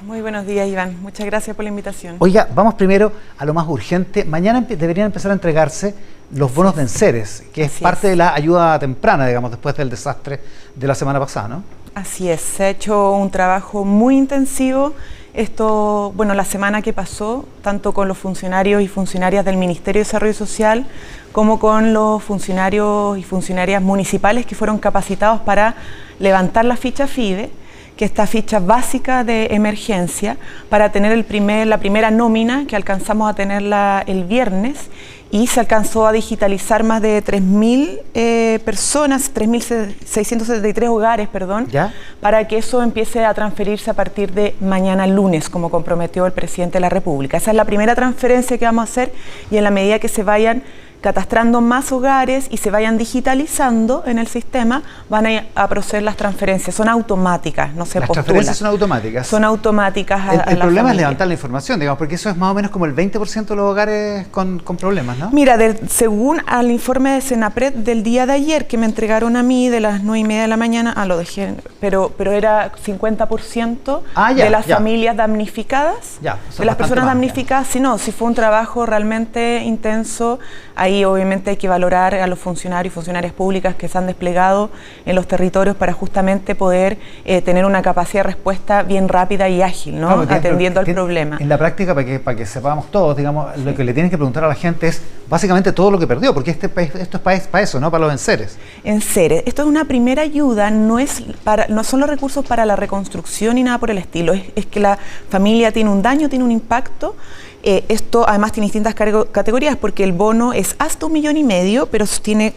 Muy buenos días, Iván. Muchas gracias por la invitación. Oiga, vamos primero a lo más urgente. Mañana deberían empezar a entregarse los bonos de enseres, que es parte de la ayuda temprana, digamos, después del desastre de la semana pasada, ¿no? Así es, se ha hecho un trabajo muy intensivo. Esto, bueno, la semana que pasó, tanto con los funcionarios y funcionarias del Ministerio de Desarrollo Social, como con los funcionarios y funcionarias municipales que fueron capacitados para levantar la ficha FIDE, que es esta ficha básica de emergencia, para tener la primera nómina que alcanzamos a tenerla el viernes, y se alcanzó a digitalizar más de 3.000 personas, 3.673 hogares, perdón, ¿ya? Para que eso empiece a transferirse a partir de mañana lunes, como comprometió el presidente de la República. Esa es la primera transferencia que vamos a hacer, y en la medida que se vayan catastrando más hogares y se vayan digitalizando en el sistema, van a proceder las transferencias. Son automáticas, no se postulan. Las transferencias son automáticas. Son automáticas a El la problema familia. es levantar la información, digamos, porque eso es más o menos como el 20% de los hogares con problemas, ¿no? Mira, según al informe de Senapred del día de ayer, que me entregaron a mí de las 9:30 de la mañana, lo dejé, pero era 50% de las familias damnificadas, de las personas damnificadas. Si fue un trabajo realmente intenso. Ahí obviamente hay que valorar a los funcionarios y funcionarias públicas que se han desplegado en los territorios para justamente poder tener una capacidad de respuesta bien rápida y ágil, ¿no? Atendiendo al problema. En la práctica, para que sepamos todos, digamos, lo que le tienen que preguntar a la gente es básicamente todo lo que perdió, porque esto es para eso, ¿no? Para los enseres. Enseres. Esto es una primera ayuda, no son los recursos para la reconstrucción ni nada por el estilo. Es que la familia tiene un daño, tiene un impacto. Esto además tiene distintas categorías, porque el bono es hasta 1,5 millones, pero tiene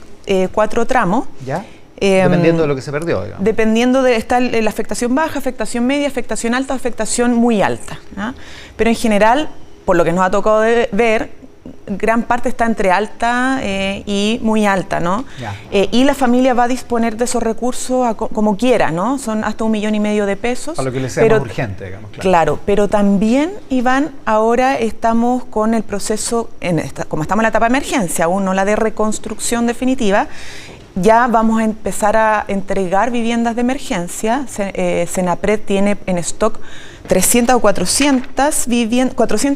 4 tramos. ¿Ya? Dependiendo de lo que se perdió, digamos. Dependiendo está la afectación baja, afectación media, afectación alta, afectación muy alta, ¿no? Pero en general, por lo que nos ha tocado ver, gran parte está entre alta y muy alta, ¿no? Y la familia va a disponer de esos recursos como quiera, ¿no? Son hasta 1,5 millones de pesos. Para lo que le sea más urgente, digamos. Claro, pero también, Iván, ahora estamos con el proceso, como estamos en la etapa de emergencia, aún no la de reconstrucción definitiva, ya vamos a empezar a entregar viviendas de emergencia. Senapred tiene en stock 300 o 400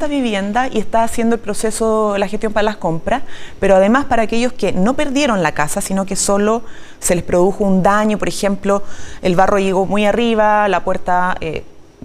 viviendas y está haciendo el proceso, la gestión para las compras, pero además para aquellos que no perdieron la casa, sino que solo se les produjo un daño, por ejemplo, el barro llegó muy arriba, la puerta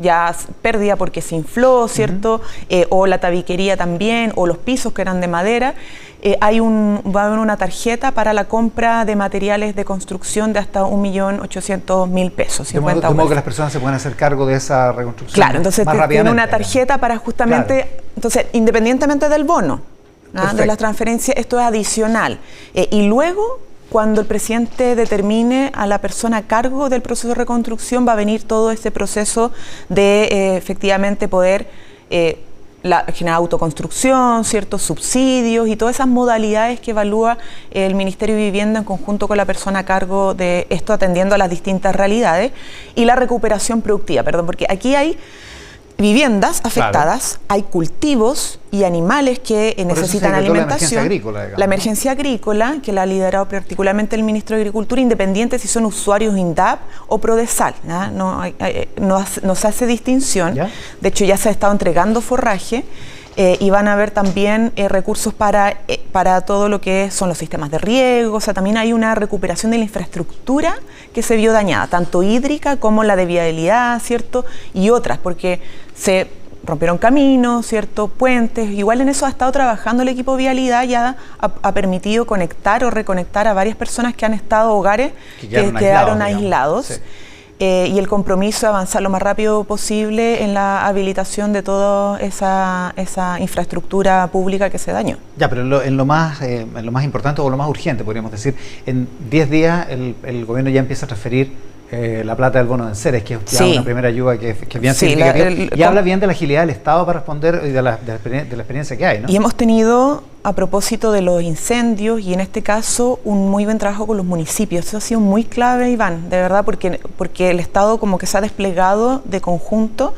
ya pérdida porque se infló, ¿cierto? O la tabiquería también, o los pisos que eran de madera. Va a haber una tarjeta para la compra de materiales de construcción de hasta 1.800.000 pesos. De modo que las personas se puedan hacer cargo de esa reconstrucción. Claro, entonces tiene una tarjeta para justamente, entonces, independientemente del bono, de las transferencias, esto es adicional. Y luego, cuando el presidente determine a la persona a cargo del proceso de reconstrucción, va a venir todo este proceso de efectivamente poder generar autoconstrucción, ciertos subsidios y todas esas modalidades que evalúa el Ministerio de Vivienda en conjunto con la persona a cargo de esto, atendiendo a las distintas realidades, y la recuperación productiva, porque aquí hay viviendas afectadas, hay cultivos y animales que necesitan alimentación. La emergencia agrícola, que la ha liderado particularmente el ministro de Agricultura, independiente si son usuarios INDAP o Prodesal, no se hace distinción. De hecho, ya se ha estado entregando forraje. Y van a haber también recursos para todo lo que son los sistemas de riego. O sea, también hay una recuperación de la infraestructura que se vio dañada, tanto hídrica como la de viabilidad, ¿cierto? Y otras, porque se rompieron caminos, ¿cierto? Puentes. Igual en eso ha estado trabajando el equipo de vialidad, ya ha permitido conectar o reconectar a varias personas que han estado hogares que quedaron aislados. Sí. Y el compromiso de avanzar lo más rápido posible en la habilitación de toda esa infraestructura pública que se dañó. Ya, pero en lo más importante o lo más urgente, podríamos decir, en 10 días el gobierno ya empieza a transferir la plata del bono de enseres, que es ya una primera ayuda que es bien significativa, y habla bien de la agilidad del Estado para responder y de la experiencia que hay, ¿no? Y hemos tenido, a propósito de los incendios, y en este caso, un muy buen trabajo con los municipios. Eso ha sido muy clave, Iván, de verdad, porque el Estado como que se ha desplegado de conjunto.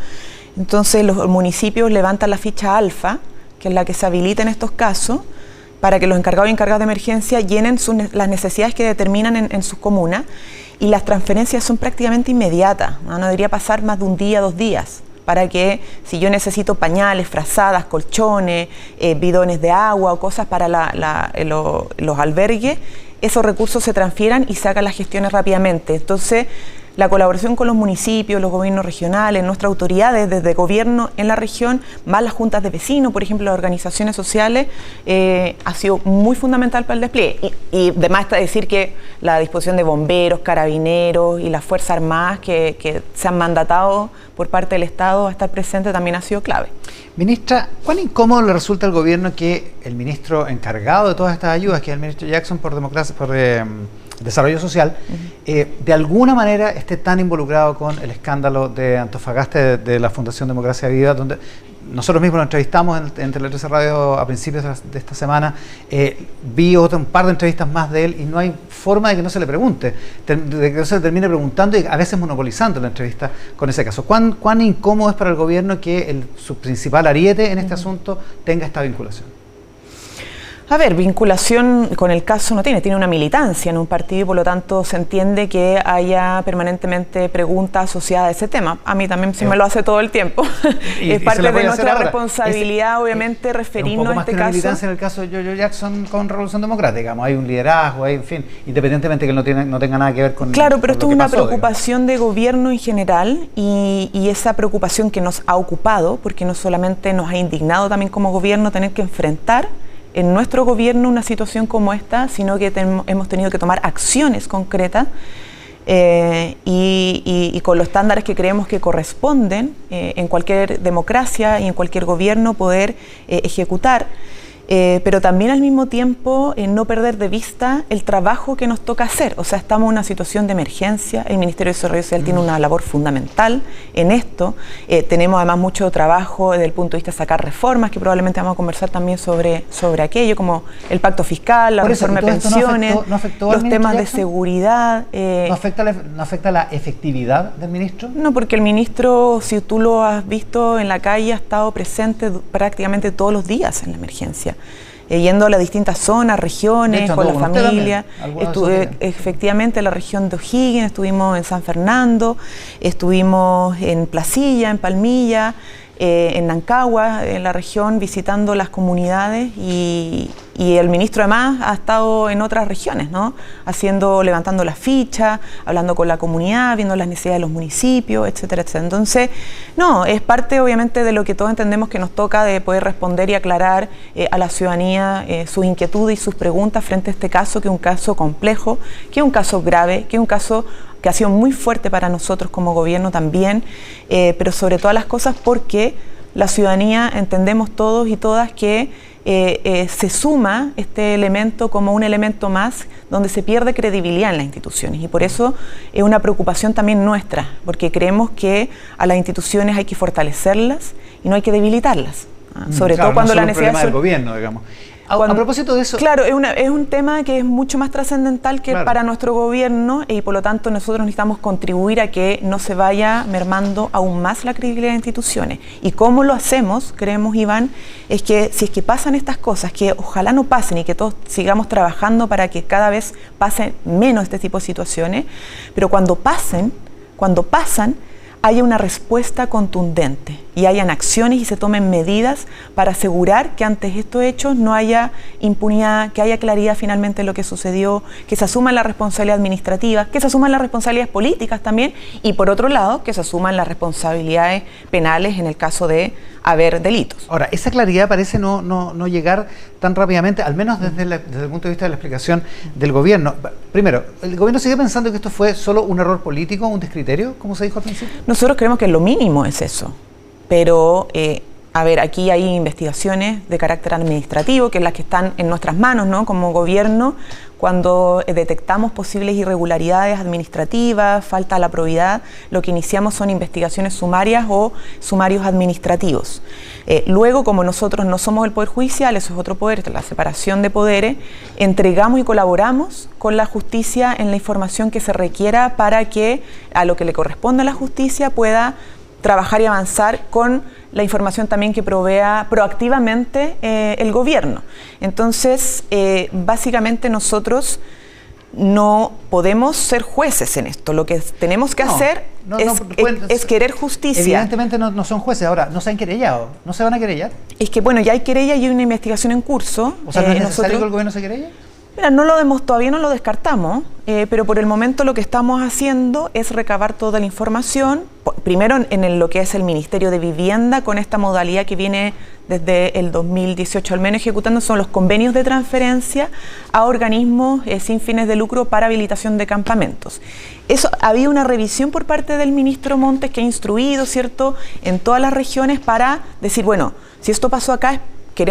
Entonces los municipios levantan la ficha alfa, que es la que se habilita en estos casos, para que los encargados y encargadas de emergencia llenen las necesidades que determinan en sus comunas. Y las transferencias son prácticamente inmediatas, no debería pasar más de un día, 2 días. para que si yo necesito pañales, frazadas, colchones, bidones de agua o cosas para los albergues, esos recursos se transfieran y se hagan las gestiones rápidamente. Entonces, la colaboración con los municipios, los gobiernos regionales, nuestras autoridades desde gobierno en la región, más las juntas de vecinos, por ejemplo, las organizaciones sociales, ha sido muy fundamental para el despliegue. Y además está decir que la disposición de bomberos, carabineros y las Fuerzas Armadas que se han mandatado por parte del Estado a estar presente también ha sido clave. Ministra, ¿cuán incómodo le resulta al gobierno que el ministro encargado de todas estas ayudas, que es el ministro Jackson por Desarrollo Social, de alguna manera esté tan involucrado con el escándalo de Antofagasta de la Fundación Democracia Viva, donde nosotros mismos lo entrevistamos en Tele 13 Radio a principios de esta semana? Vi un par de entrevistas más de él y no hay forma de que no se le pregunte, de que no se le termine preguntando y a veces monopolizando la entrevista con ese caso. ¿Cuán incómodo es para el gobierno que su principal ariete en este asunto tenga esta vinculación? A ver, vinculación con el caso no tiene una militancia en un partido y por lo tanto se entiende que haya permanentemente preguntas asociadas a ese tema. A mí también se me lo hace todo el tiempo. Es parte de nuestra responsabilidad, obviamente, referirnos a este caso. Un poco más que una militancia en el caso de Yoyo Jackson con Revolución Democrática, digamos, hay un liderazgo, en fin, independientemente que no tenga nada que ver con. Claro, pero esto es una preocupación de gobierno en general y esa preocupación que nos ha ocupado, porque no solamente nos ha indignado también como gobierno tener que enfrentar en nuestro gobierno una situación como esta, sino que hemos tenido que tomar acciones concretas y con los estándares que creemos que corresponden en cualquier democracia y en cualquier gobierno poder ejecutar. Pero también al mismo tiempo no perder de vista el trabajo que nos toca hacer. O sea, estamos en una situación de emergencia, el Ministerio de Desarrollo Social tiene una labor fundamental en esto, tenemos además mucho trabajo desde el punto de vista de sacar reformas, que probablemente vamos a conversar también sobre aquello, como el pacto fiscal, la reforma de pensiones, ¿no afectó los temas de seguridad. ¿No afecta la efectividad del ministro? No, porque el ministro, si tú lo has visto en la calle, ha estado presente prácticamente todos los días en la emergencia. Yendo a las distintas zonas, regiones, hecho, con la familia. Efectivamente en la región de O'Higgins, estuvimos en San Fernando, estuvimos en Placilla, en Palmilla, en Nancagua, en la región, visitando las comunidades y el ministro además ha estado en otras regiones, ¿no? Levantando las fichas, hablando con la comunidad, viendo las necesidades de los municipios, etcétera, etcétera. Entonces, no, es parte obviamente de lo que todos entendemos que nos toca de poder responder y aclarar a la ciudadanía sus inquietudes y sus preguntas frente a este caso, que es un caso complejo, que es un caso grave, que es un caso que ha sido muy fuerte para nosotros como gobierno también, pero sobre todas las cosas porque la ciudadanía entendemos todos y todas que se suma este elemento como un elemento más donde se pierde credibilidad en las instituciones y por eso es una preocupación también nuestra, porque creemos que a las instituciones hay que fortalecerlas y no hay que debilitarlas, sobre todo cuando la necesidad del gobierno, digamos. A propósito de eso. Claro, es un tema que es mucho más trascendental que para nuestro gobierno y por lo tanto nosotros necesitamos contribuir a que no se vaya mermando aún más la credibilidad de instituciones. Y cómo lo hacemos, creemos, Iván, es que si es que pasan estas cosas, que ojalá no pasen y que todos sigamos trabajando para que cada vez pasen menos este tipo de situaciones, pero cuando pasan, haya una respuesta contundente y hayan acciones y se tomen medidas para asegurar que ante estos hechos no haya impunidad, que haya claridad finalmente en lo que sucedió, que se asuman las responsabilidades administrativas, que se asuman las responsabilidades políticas también y por otro lado que se asuman las responsabilidades penales en el caso de haber delitos. Ahora, esa claridad parece no llegar tan rápidamente, al menos desde el punto de vista de la explicación del gobierno. Primero, ¿el gobierno sigue pensando que esto fue solo un error político, un descriterio, como se dijo al principio? Nosotros creemos que lo mínimo es eso, pero a ver, aquí hay investigaciones de carácter administrativo, que es las que están en nuestras manos, ¿no? Como gobierno, cuando detectamos posibles irregularidades administrativas, falta la probidad, lo que iniciamos son investigaciones sumarias o sumarios administrativos. Luego, como nosotros no somos el Poder Judicial, eso es otro poder, la separación de poderes, entregamos y colaboramos con la justicia en la información que se requiera para que a lo que le corresponde a la justicia pueda trabajar y avanzar con la información también que provea proactivamente el gobierno. Entonces, básicamente nosotros no podemos ser jueces en esto. Lo que tenemos que hacer es querer justicia. Evidentemente no son jueces. Ahora, no se han querellado. ¿No se van a querellar? Es que, bueno, ya hay querella y hay una investigación en curso. O sea, ¿no es necesario que el gobierno se querelle? Mira, todavía no lo descartamos, pero por el momento lo que estamos haciendo es recabar toda la información, primero en lo que es el Ministerio de Vivienda, con esta modalidad que viene desde el 2018 al menos ejecutando, son los convenios de transferencia a organismos sin fines de lucro para habilitación de campamentos. Eso, había una revisión por parte del ministro Montes que ha instruido, ¿cierto?, en todas las regiones para decir, bueno, si esto pasó acá,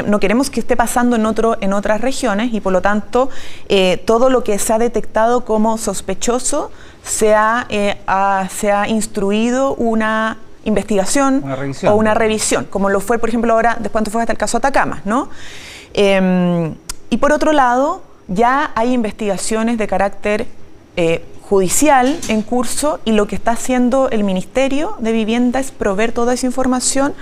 no queremos que esté pasando en otras regiones y por lo tanto todo lo que se ha detectado como sospechoso se ha instruido una investigación o una revisión, como lo fue, por ejemplo, ahora, después fue hasta el caso Atacama, ¿no? Y por otro lado, ya hay investigaciones de carácter judicial en curso y lo que está haciendo el Ministerio de Vivienda es proveer toda esa información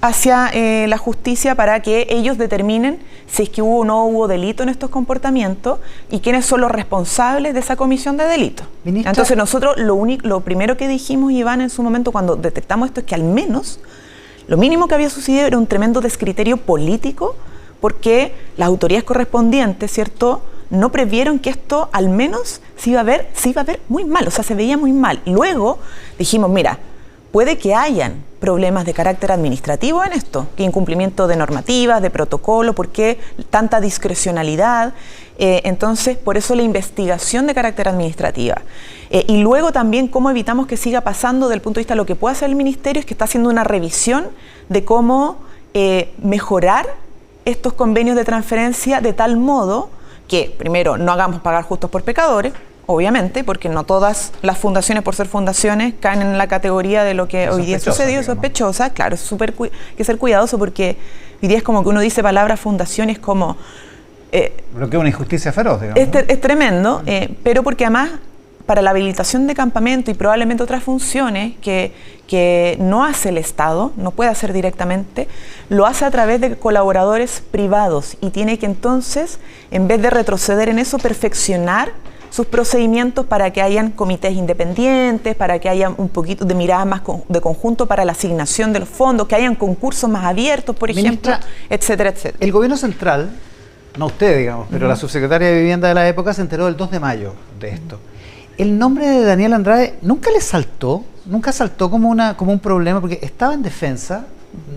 hacia la justicia para que ellos determinen si es que hubo o no hubo delito en estos comportamientos y quiénes son los responsables de esa comisión de delito. Ministra, entonces nosotros lo primero que dijimos, Iván, en su momento cuando detectamos esto es que al menos lo mínimo que había sucedido era un tremendo descriterio político porque las autoridades correspondientes, ¿cierto?, no previeron que esto al menos se iba a ver muy mal, o sea, se veía muy mal. Luego dijimos, mira, puede que hayan problemas de carácter administrativo en esto, que incumplimiento de normativas, de protocolo, ¿por qué tanta discrecionalidad? Entonces, por eso la investigación de carácter administrativa. Y luego también cómo evitamos que siga pasando desde el punto de vista de lo que puede hacer el Ministerio, es que está haciendo una revisión de cómo mejorar estos convenios de transferencia de tal modo que, primero, no hagamos pagar justos por pecadores, obviamente, porque no todas las fundaciones, por ser fundaciones, caen en la categoría de lo que hoy día sucedió, sospechosa. Claro, es súper hay que ser cuidadoso porque hoy día es como que uno dice palabra fundación y es como... lo que es una injusticia feroz, digamos. Es tremendo, pero porque además para la habilitación de campamento y probablemente otras funciones que no hace el Estado, no puede hacer directamente, lo hace a través de colaboradores privados y tiene que entonces, en vez de retroceder en eso, perfeccionar sus procedimientos para que hayan comités independientes, para que haya un poquito de mirada más de conjunto para la asignación de los fondos, que hayan concursos más abiertos, por ejemplo, etcétera, etcétera. El gobierno central, no usted, digamos, pero la subsecretaria de Vivienda de la época se enteró el 2 de mayo de esto. El nombre de Daniel Andrade nunca saltó como un problema, porque estaba en defensa,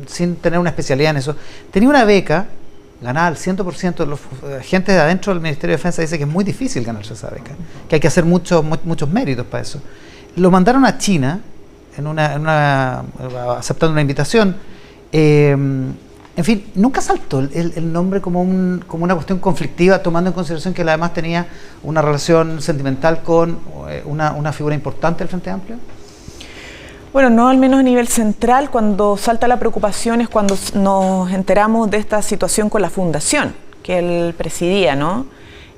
sin tener una especialidad en eso, tenía una beca, ganaba al 100%, los gente de adentro del Ministerio de Defensa dice que es muy difícil ganarse esa beca, que hay que hacer muchos méritos para eso. Lo mandaron a China, aceptando una invitación, en fin, nunca saltó el nombre como una cuestión conflictiva, tomando en consideración que él además tenía una relación sentimental con una figura importante del Frente Amplio. Bueno, no al menos a nivel central. Cuando salta la preocupación es cuando nos enteramos de esta situación con la fundación que él presidía, ¿no?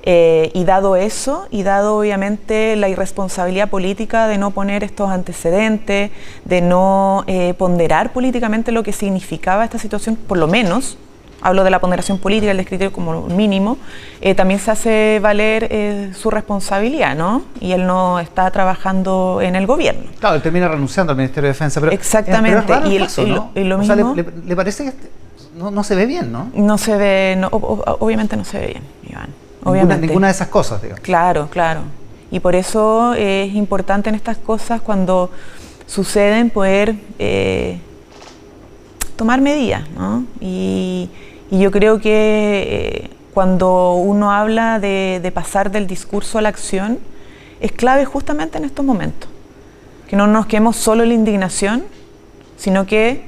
Y dado eso, y dado obviamente la irresponsabilidad política de no poner estos antecedentes, de no ponderar políticamente lo que significaba esta situación, por lo menos, hablo de la ponderación política, el descriterio como mínimo, también se hace valer su responsabilidad, ¿no? Y él no está trabajando en el gobierno. Claro, él termina renunciando al Ministerio de Defensa. Pero, exactamente. Pero es raro y, el caso, ¿no? y lo o mismo, sea, ¿le parece que no se ve bien, no? No se ve, no, obviamente no se ve bien, Iván. Obviamente. Ninguna de esas cosas, digamos. Claro, claro. Y por eso es importante en estas cosas, cuando suceden, poder tomar medidas, ¿no? Y yo creo que cuando uno habla de pasar del discurso a la acción, es clave justamente en estos momentos. Que no nos quedemos solo en la indignación, sino que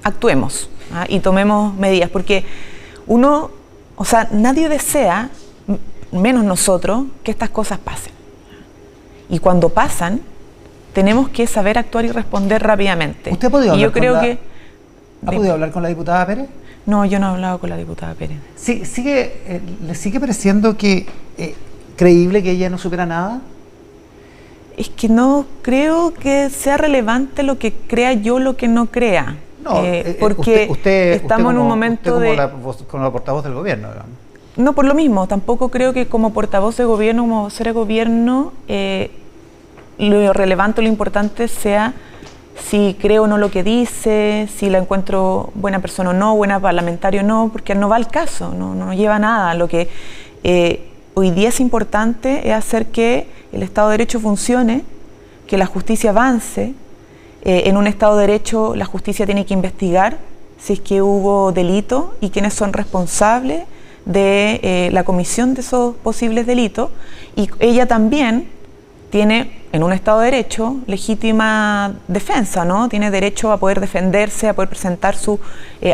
actuemos, ¿ah? Y tomemos medidas. Porque uno, o sea, nadie desea, menos nosotros, que estas cosas pasen. Y cuando pasan, tenemos que saber actuar y responder rápidamente. ¿Usted ha podido hablar ¿Ha podido hablar con la diputada Pérez? No, yo no he hablado con la diputada Pérez. Sí, ¿le sigue pareciendo que creíble que ella no supiera nada? Es que no creo que sea relevante lo que crea yo, lo que no crea. No, porque usted estamos en un momento como la portavoz del gobierno, digamos. No, por lo mismo, tampoco creo que como portavoz de gobierno, como vocera de gobierno, lo relevante o lo importante sea si creo o no lo que dice, si la encuentro buena persona o no, buena parlamentaria o no, porque no va al caso, no lleva a nada. Lo que hoy día es importante es hacer que el Estado de Derecho funcione, que la justicia avance. En un Estado de Derecho la justicia tiene que investigar si es que hubo delito y quiénes son responsables de la comisión de esos posibles delitos, y ella también tiene, en un Estado de Derecho, legítima defensa, ¿no? Tiene derecho a poder defenderse, a poder presentar su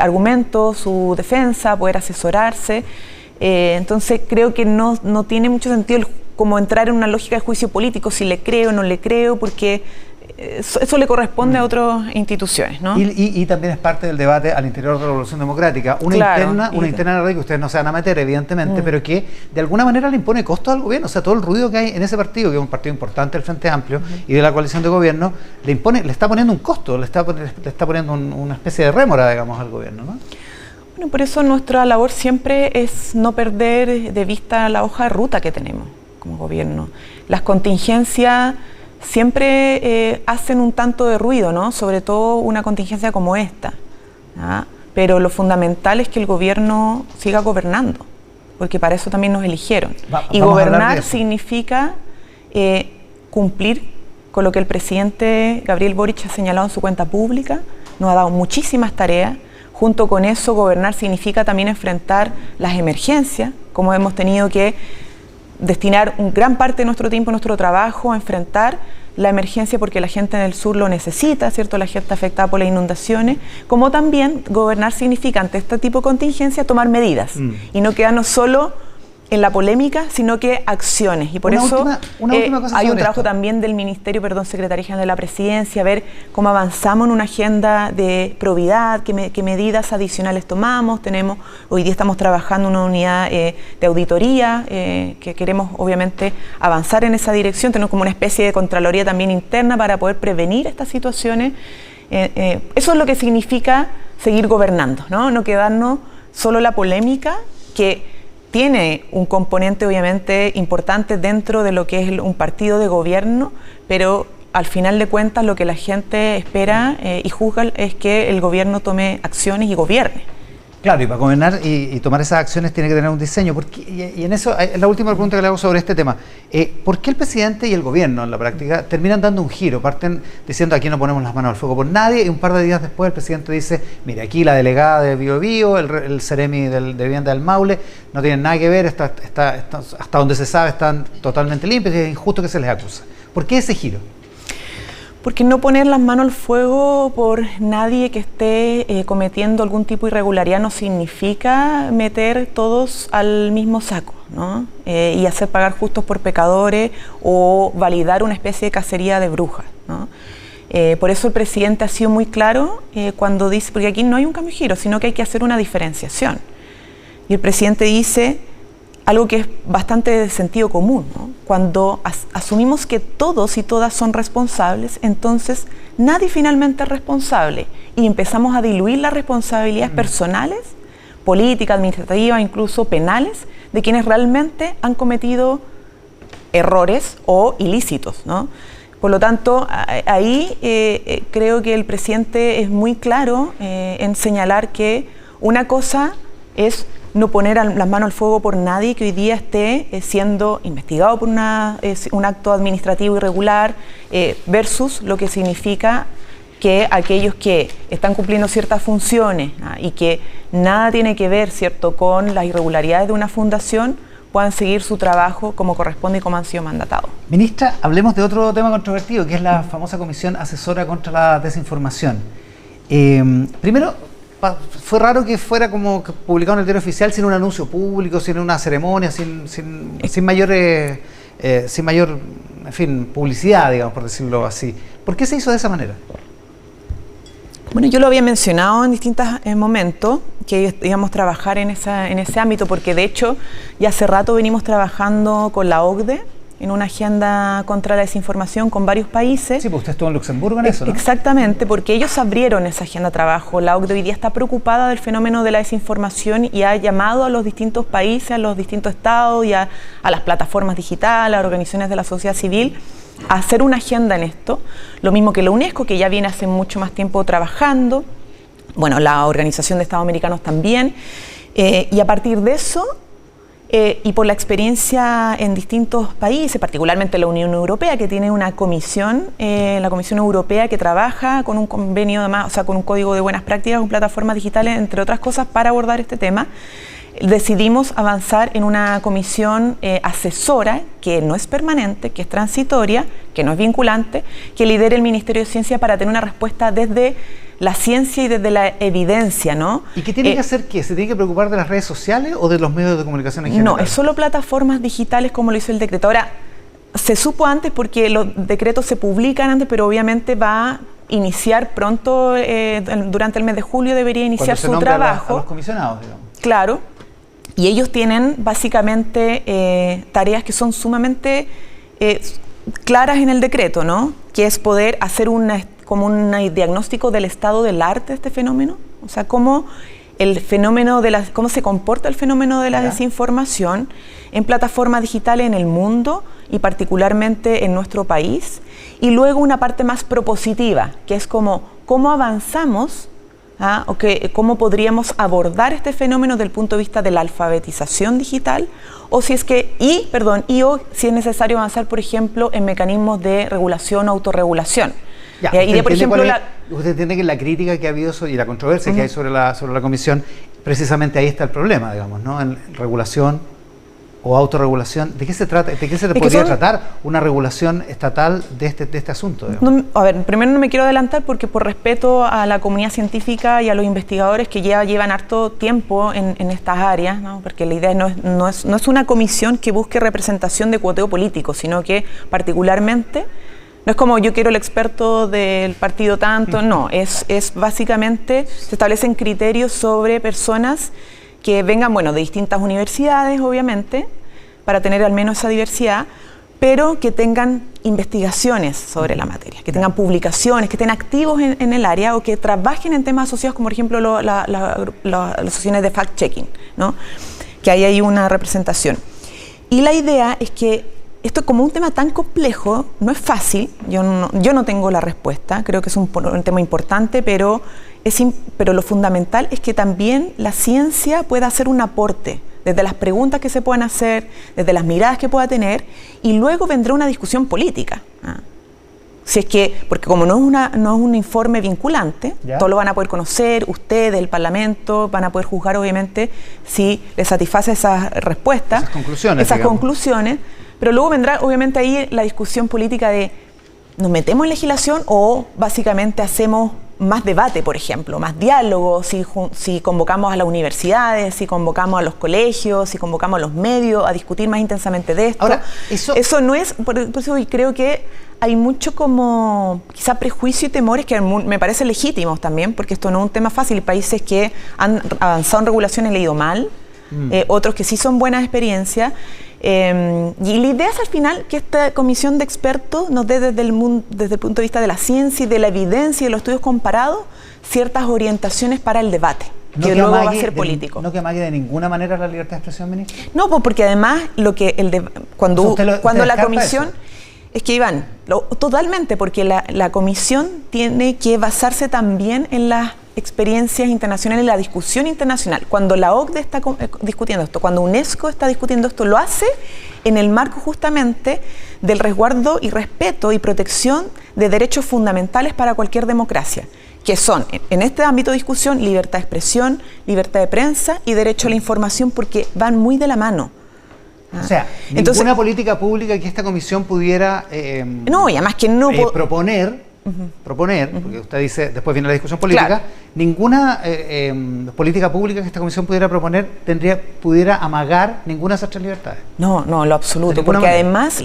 argumento, su defensa, a poder asesorarse. Entonces creo que no tiene mucho sentido como entrar en una lógica de juicio político, si le creo o no le creo, porque eso le corresponde a otras instituciones, ¿no? Y también es parte del debate al interior de la Revolución Democrática. Una interna en la red que ustedes no se van a meter, evidentemente, pero que de alguna manera le impone costos al gobierno. O sea, todo el ruido que hay en ese partido, que es un partido importante del Frente Amplio y de la coalición de gobierno, le está poniendo un costo, le está poniendo una especie de rémora, digamos, al gobierno, ¿no? Bueno, por eso nuestra labor siempre es no perder de vista la hoja de ruta que tenemos como gobierno. Las contingencias siempre hacen un tanto de ruido, ¿no? Sobre todo una contingencia como esta, ¿ah? Pero lo fundamental es que el gobierno siga gobernando, porque para eso también nos eligieron. Y gobernar significa cumplir con lo que el presidente Gabriel Boric ha señalado en su cuenta pública. Nos ha dado muchísimas tareas. Junto con eso, gobernar significa también enfrentar las emergencias, como hemos tenido que destinar gran parte de nuestro tiempo, nuestro trabajo a enfrentar la emergencia porque la gente en el sur lo necesita, ¿cierto? La gente afectada por las inundaciones, como también gobernar significa ante este tipo de contingencia tomar medidas y no quedarnos solo en la polémica, sino que acciones. Y por eso hay un trabajo también del Ministerio, Secretaría General de la Presidencia, ver cómo avanzamos en una agenda de probidad, qué medidas adicionales tomamos. Hoy día estamos trabajando en una unidad de auditoría, que queremos obviamente avanzar en esa dirección. Tenemos como una especie de contraloría también interna para poder prevenir estas situaciones. Eso es lo que significa seguir gobernando, ¿no? No quedarnos solo en la polémica, que tiene un componente obviamente importante dentro de lo que es un partido de gobierno, pero al final de cuentas lo que la gente espera y juzga es que el gobierno tome acciones y gobierne. Claro, y para gobernar y tomar esas acciones tiene que tener un diseño. Y en eso, es la última pregunta que le hago sobre este tema. ¿Por qué el presidente y el gobierno en la práctica terminan dando un giro? Parten diciendo aquí no ponemos las manos al fuego por nadie, y un par de días después el presidente dice, mire, aquí la delegada de Biobío, el Ceremi de Vivienda del Maule, no tienen nada que ver, hasta donde se sabe están totalmente limpios y es injusto que se les acuse. ¿Por qué ese giro? Porque no poner las manos al fuego por nadie que esté cometiendo algún tipo de irregularidad no significa meter todos al mismo saco, ¿no? Y hacer pagar justos por pecadores o validar una especie de cacería de brujas, ¿no? Por eso el presidente ha sido muy claro cuando dice, porque aquí no hay un cambio de giro, sino que hay que hacer una diferenciación. Y el presidente dice algo que es bastante de sentido común, ¿no? Cuando asumimos que todos y todas son responsables, entonces nadie finalmente es responsable y empezamos a diluir las responsabilidades personales, políticas, administrativas, incluso penales, de quienes realmente han cometido errores o ilícitos, ¿no? Por lo tanto, ahí creo que el presidente es muy claro en señalar que una cosa es no poner las manos al fuego por nadie que hoy día esté siendo investigado por un acto administrativo irregular, versus lo que significa que aquellos que están cumpliendo ciertas funciones y que nada tiene que ver, ¿cierto?, con las irregularidades de una fundación, puedan seguir su trabajo como corresponde y como han sido mandatados. Ministra, hablemos de otro tema controvertido, que es la famosa Comisión Asesora contra la Desinformación. Primero, fue raro que fuera como publicado en el diario oficial sin un anuncio público, sin una ceremonia, sin mayor, en fin, publicidad, digamos, por decirlo así. ¿Por qué se hizo de esa manera? Bueno, yo lo había mencionado en distintos momentos, que íbamos a trabajar en ese ámbito, porque de hecho ya hace rato venimos trabajando con la OCDE en una agenda contra la desinformación con varios países. Sí, pues usted estuvo en Luxemburgo en eso, ¿no? Exactamente, porque ellos abrieron esa agenda de trabajo. La OCDE hoy día está preocupada del fenómeno de la desinformación y ha llamado a los distintos países, a los distintos estados y a las plataformas digitales, a organizaciones de la sociedad civil, a hacer una agenda en esto. Lo mismo que la UNESCO, que ya viene hace mucho más tiempo trabajando. Bueno, la Organización de Estados Americanos también. Y a partir de eso, y por la experiencia en distintos países, particularmente la Unión Europea, que tiene una comisión, la Comisión Europea, que trabaja con un convenio, además, o sea, con un código de buenas prácticas, con plataformas digitales, entre otras cosas, para abordar este tema, decidimos avanzar en una comisión asesora, que no es permanente, que es transitoria, que no es vinculante, que lidere el Ministerio de Ciencia para tener una respuesta desde la ciencia y desde la evidencia, ¿no? ¿Y qué tiene que hacer qué? ¿Se tiene que preocupar de las redes sociales o de los medios de comunicación en general? No, es solo plataformas digitales como lo hizo el decreto. Ahora, se supo antes porque los decretos se publican antes, pero obviamente va a iniciar pronto, durante el mes de julio debería iniciar su trabajo. A los comisionados, digamos. Claro, y ellos tienen básicamente tareas que son sumamente claras en el decreto, ¿no? Que es poder hacer como un diagnóstico del estado del arte de este fenómeno, o sea, cómo se comporta el fenómeno de la desinformación en plataformas digitales en el mundo y particularmente en nuestro país, y luego una parte más propositiva, que es como cómo avanzamos, o cómo podríamos abordar este fenómeno desde el punto de vista de la alfabetización digital, o si es si es necesario avanzar, por ejemplo, en mecanismos de regulación o autorregulación. Usted entiende que la crítica que ha habido y la controversia que hay sobre la comisión, precisamente ahí está el problema, digamos, ¿no? En regulación o autorregulación. ¿De qué se trata? ¿De qué se podría tratar una regulación estatal de este asunto? No, a ver, primero no me quiero adelantar porque por respeto a la comunidad científica y a los investigadores que ya llevan harto tiempo en estas áreas, ¿no? Porque la idea no es una comisión que busque representación de cuoteo político, sino que particularmente no es como yo quiero el experto del partido tanto, no, es básicamente, se establecen criterios sobre personas que vengan, de distintas universidades, obviamente, para tener al menos esa diversidad, pero que tengan investigaciones sobre la materia, que tengan publicaciones, que estén activos en el área o que trabajen en temas asociados, como por ejemplo las asociaciones de fact-checking, ¿no? Que ahí hay una representación. Y la idea es que esto, como un tema tan complejo, no es fácil, yo no tengo la respuesta, creo que es un tema importante, pero lo fundamental es que también la ciencia pueda hacer un aporte, desde las preguntas que se puedan hacer, desde las miradas que pueda tener, y luego vendrá una discusión política. Si es que, porque como no es un informe vinculante, todos lo van a poder conocer, ustedes, el Parlamento, van a poder juzgar obviamente si les satisface esas respuestas, esas conclusiones, pero luego vendrá obviamente ahí la discusión política de ¿nos metemos en legislación o básicamente hacemos más debate, por ejemplo, más diálogo, si convocamos a las universidades, si convocamos a los colegios, si convocamos a los medios a discutir más intensamente de esto? Ahora, eso no es, por eso creo que hay mucho como quizá prejuicio y temores que me parecen legítimos también, porque esto no es un tema fácil. Países que han avanzado en regulación han leído mal, otros que sí son buenas experiencias. Y la idea es al final que esta comisión de expertos nos dé desde el punto de vista de la ciencia y de la evidencia y de los estudios comparados ciertas orientaciones para el debate, que luego va a ser político. ¿No que amague de ninguna manera la libertad de expresión, ministro? No, porque además cuando la comisión... Eso. Es que, Iván, totalmente, porque la comisión tiene que basarse también en las experiencias internacionales y la discusión internacional. Cuando la OCDE está discutiendo esto, cuando UNESCO está discutiendo esto, lo hace en el marco justamente del resguardo y respeto y protección de derechos fundamentales para cualquier democracia, que son, en este ámbito de discusión, libertad de expresión, libertad de prensa y derecho a la información, porque van muy de la mano. O sea, ninguna política pública que esta comisión pudiera no, y además que no proponer, porque usted dice, después viene la discusión política, claro. Ninguna política pública que esta comisión pudiera proponer pudiera amagar ninguna de esas tres libertades. No, lo absoluto, porque además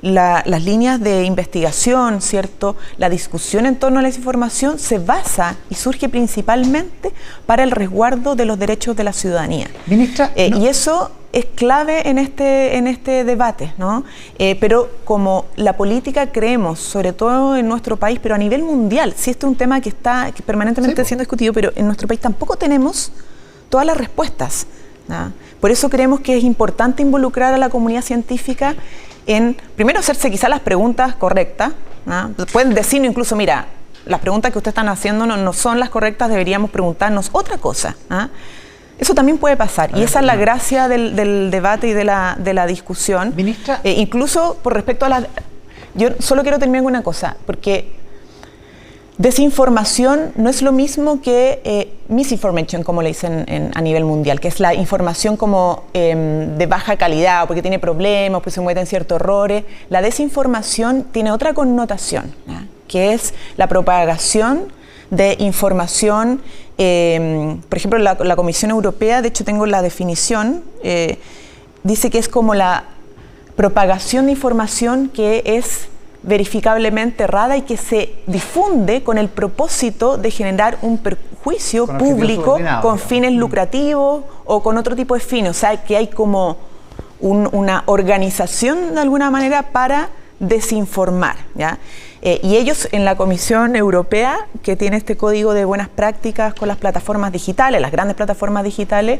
las líneas de investigación, ¿cierto? La discusión en torno a la desinformación se basa y surge principalmente para el resguardo de los derechos de la ciudadanía. Ministra, y eso es clave en este debate, ¿no? Pero como la política creemos, sobre todo en nuestro país, pero a nivel mundial, sí, este es un tema que está permanentemente siendo discutido, pero en nuestro país tampoco tenemos todas las respuestas, ¿no? Por eso creemos que es importante involucrar a la comunidad científica en, primero, hacerse quizás las preguntas correctas, ¿no? Pueden decirnos incluso, mira, las preguntas que ustedes están haciendo no son las correctas, deberíamos preguntarnos otra cosa, ¿no? Eso también puede pasar, y esa es la gracia del debate y de la discusión. Ministra. Incluso por respecto a la... Yo solo quiero terminar con una cosa, porque desinformación no es lo mismo que misinformation, como le dicen a nivel mundial, que es la información como de baja calidad, o porque tiene problemas, pues se cometen ciertos errores. La desinformación tiene otra connotación, ¿no? Que es la propagación de información. Por ejemplo, la Comisión Europea, de hecho tengo la definición, dice que es como la propagación de información que es verificablemente errada y que se difunde con el propósito de generar un perjuicio público con fines lucrativos o con otro tipo de fines. O sea, que hay como una organización de alguna manera para desinformar, ¿ya? Y ellos en la Comisión Europea, que tiene este código de buenas prácticas con las plataformas digitales, las grandes plataformas digitales,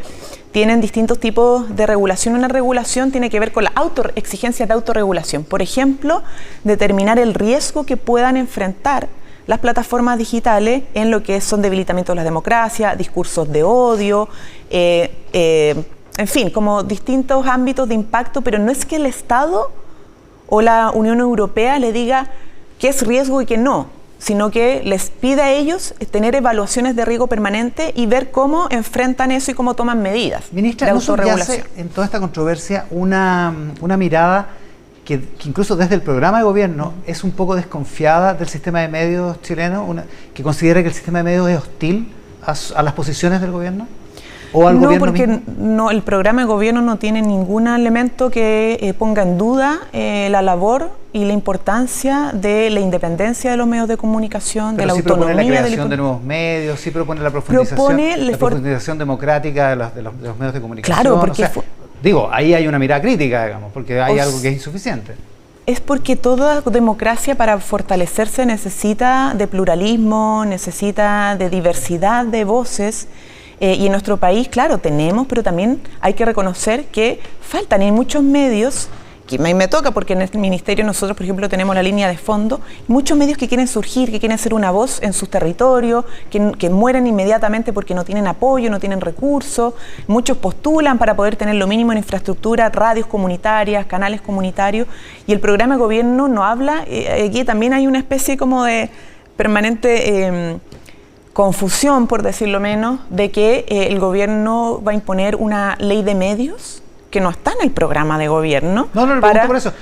tienen distintos tipos de regulación. Una regulación tiene que ver con la exigencias de autorregulación. Por ejemplo, determinar el riesgo que puedan enfrentar las plataformas digitales en lo que son debilitamiento de la democracia, discursos de odio, en fin, como distintos ámbitos de impacto, pero no es que el Estado o la Unión Europea le diga qué es riesgo y qué no, sino que les pide a ellos tener evaluaciones de riesgo permanente y ver cómo enfrentan eso y cómo toman medidas. Ministra, de ¿no autorregulación? subyace en toda esta controversia una mirada que incluso desde el programa de gobierno es un poco desconfiada del sistema de medios chileno, que considera que el sistema de medios es hostil a las posiciones del gobierno? ¿O al gobierno porque mismo? El programa de gobierno no tiene ningún elemento que ponga en duda la labor y la importancia de la independencia de los medios de comunicación, de la autonomía. Propone la creación de nuevos medios, sí propone la profundización democrática de los medios de comunicación. Claro, porque... O sea, ahí hay una mirada crítica, digamos, porque hay algo que es insuficiente. Es porque toda democracia para fortalecerse necesita de pluralismo, necesita de diversidad de voces. Y en nuestro país, claro, tenemos, pero también hay que reconocer que faltan en muchos medios, que me toca porque en el ministerio nosotros, por ejemplo, tenemos la línea de fondo, muchos medios que quieren surgir, que quieren ser una voz en sus territorios, que mueren inmediatamente porque no tienen apoyo, no tienen recursos. Muchos postulan para poder tener lo mínimo en infraestructura, radios comunitarias, canales comunitarios, y el programa de gobierno no habla. Aquí también hay una especie como de permanente... confusión, por decirlo menos, de que el gobierno va a imponer una ley de medios que no está en el programa de gobierno para, por eso.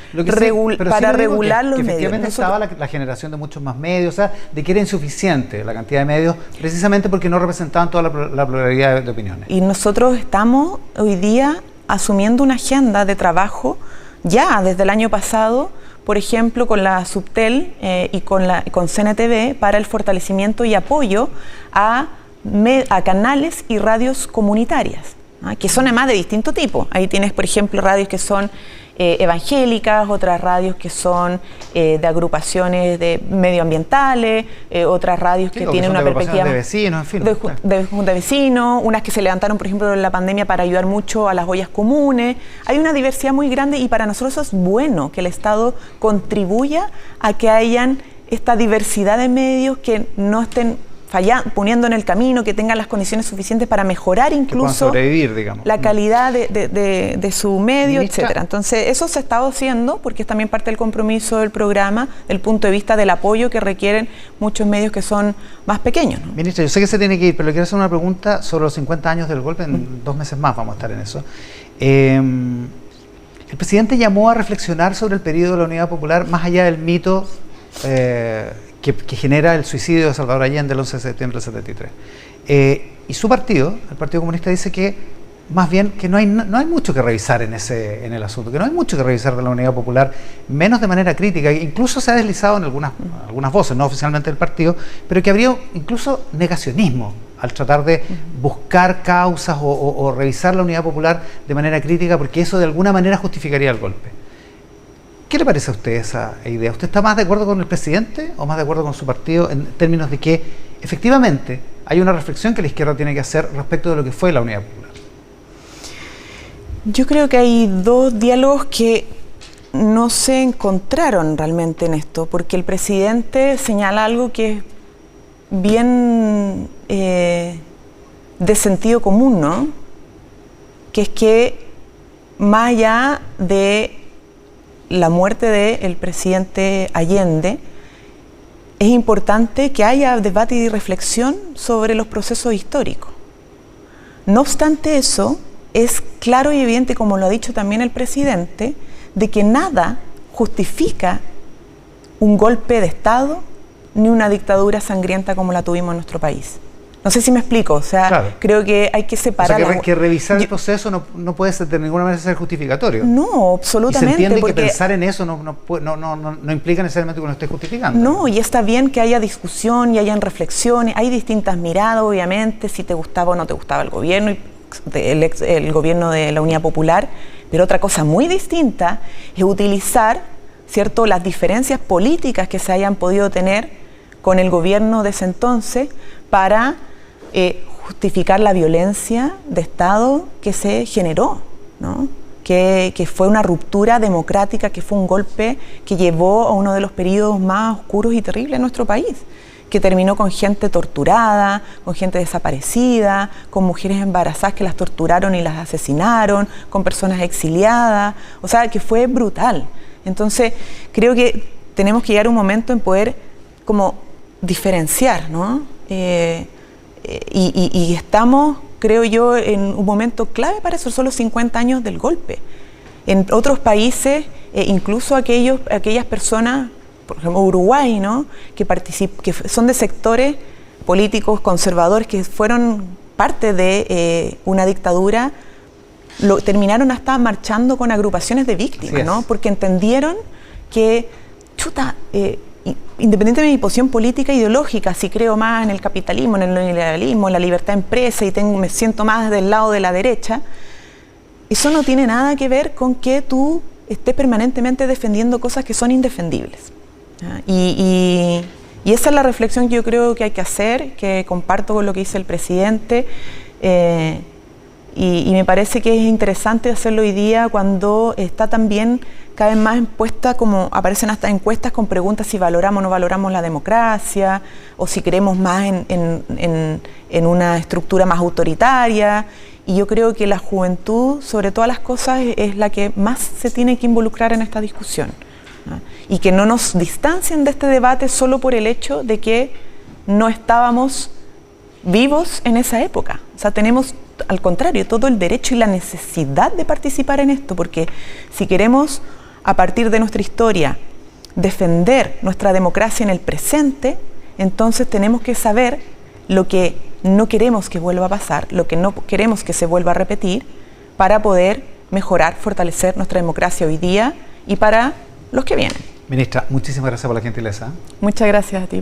Para regular los medios. Efectivamente estaba la generación de muchos más medios, o sea, de que era insuficiente la cantidad de medios, precisamente porque no representaban toda la pluralidad de opiniones. Y nosotros estamos hoy día asumiendo una agenda de trabajo ya desde el año pasado, por ejemplo, con la Subtel y con CNTV para el fortalecimiento y apoyo a canales y radios comunitarias, ¿no? Que son además de distinto tipo. Ahí tienes, por ejemplo, radios que son evangélicas, otras radios que son de agrupaciones medioambientales, otras radios que tienen una perspectiva de vecinos, en fin, de vecinos, unas que se levantaron, por ejemplo, en la pandemia para ayudar mucho a las ollas comunes. Hay una diversidad muy grande y para nosotros es bueno que el Estado contribuya a que hayan esta diversidad de medios que no estén poniendo en el camino, que tengan las condiciones suficientes para mejorar incluso la calidad de su medio, etcétera. Entonces, eso se ha estado haciendo porque es también parte del compromiso del programa, del punto de vista del apoyo que requieren muchos medios que son más pequeños, ¿no? Ministra, yo sé que se tiene que ir, pero le quiero hacer una pregunta sobre los 50 años del golpe. En 2 meses más vamos a estar en eso. El presidente llamó a reflexionar sobre el periodo de la Unidad Popular más allá del mito que genera el suicidio de Salvador Allende el 11 de septiembre del 73. Y su partido, el Partido Comunista, dice que más bien que no hay mucho que revisar en el asunto, que no hay mucho que revisar de la Unidad Popular, menos de manera crítica. Incluso se ha deslizado en algunas voces, no oficialmente del partido, pero que habría incluso negacionismo al tratar de buscar causas o revisar la unidad popular de manera crítica, porque eso de alguna manera justificaría el golpe. ¿Qué le parece a usted esa idea? ¿Usted está más de acuerdo con el presidente o más de acuerdo con su partido en términos de que efectivamente hay una reflexión que la izquierda tiene que hacer respecto de lo que fue la unidad popular? Yo creo que hay dos diálogos que no se encontraron realmente en esto, porque el presidente señala algo que es bien de sentido común, ¿no? Que es que más allá de la muerte del presidente Allende, es importante que haya debate y reflexión sobre los procesos históricos. No obstante eso, es claro y evidente, como lo ha dicho también el presidente, de que nada justifica un golpe de Estado ni una dictadura sangrienta como la tuvimos en nuestro país. No sé si me explico, o sea, claro. Creo que hay que separar... O sea, que revisar el proceso no puede ser, de ninguna manera ser justificatorio. No, absolutamente. Y se entiende que pensar en eso no implica necesariamente que uno esté justificando. No, y está bien que haya discusión y hayan reflexiones, hay distintas miradas, obviamente, si te gustaba o no te gustaba el gobierno, el gobierno de la Unidad Popular, pero otra cosa muy distinta es utilizar, ¿cierto?, las diferencias políticas que se hayan podido tener con el gobierno de ese entonces para justificar la violencia de Estado que se generó, ¿no? Que fue una ruptura democrática, que fue un golpe que llevó a uno de los periodos más oscuros y terribles de nuestro país, que terminó con gente torturada, con gente desaparecida, con mujeres embarazadas que las torturaron y las asesinaron, con personas exiliadas, o sea, que fue brutal. Entonces, creo que tenemos que llegar a un momento en poder como diferenciar, ¿no? Y estamos, creo yo, en un momento clave para eso, son los 50 años del golpe. En otros países, incluso aquellas personas, por ejemplo Uruguay, ¿no?, que son de sectores políticos conservadores que fueron parte de una dictadura, terminaron hasta marchando con agrupaciones de víctimas, ¿no? Porque entendieron que, independientemente de mi posición política e ideológica, si creo más en el capitalismo, en el neoliberalismo, en la libertad de empresa y me siento más del lado de la derecha, eso no tiene nada que ver con que tú estés permanentemente defendiendo cosas que son indefendibles. Y esa es la reflexión que yo creo que hay que hacer, que comparto con lo que dice el presidente, y me parece que es interesante hacerlo hoy día cuando está también cada vez más puesta, como aparecen hasta encuestas con preguntas si valoramos o no valoramos la democracia, o si creemos más en una estructura más autoritaria. Y yo creo que la juventud, sobre todas las cosas, es la que más se tiene que involucrar en esta discusión, ¿no? Y que no nos distancien de este debate solo por el hecho de que no estábamos vivos en esa época. O sea, tenemos, al contrario, todo el derecho y la necesidad de participar en esto, porque si queremos, a partir de nuestra historia, defender nuestra democracia en el presente, entonces tenemos que saber lo que no queremos que vuelva a pasar, lo que no queremos que se vuelva a repetir, para poder mejorar, fortalecer nuestra democracia hoy día y para los que vienen. Ministra, muchísimas gracias por la gentileza. Muchas gracias a ti.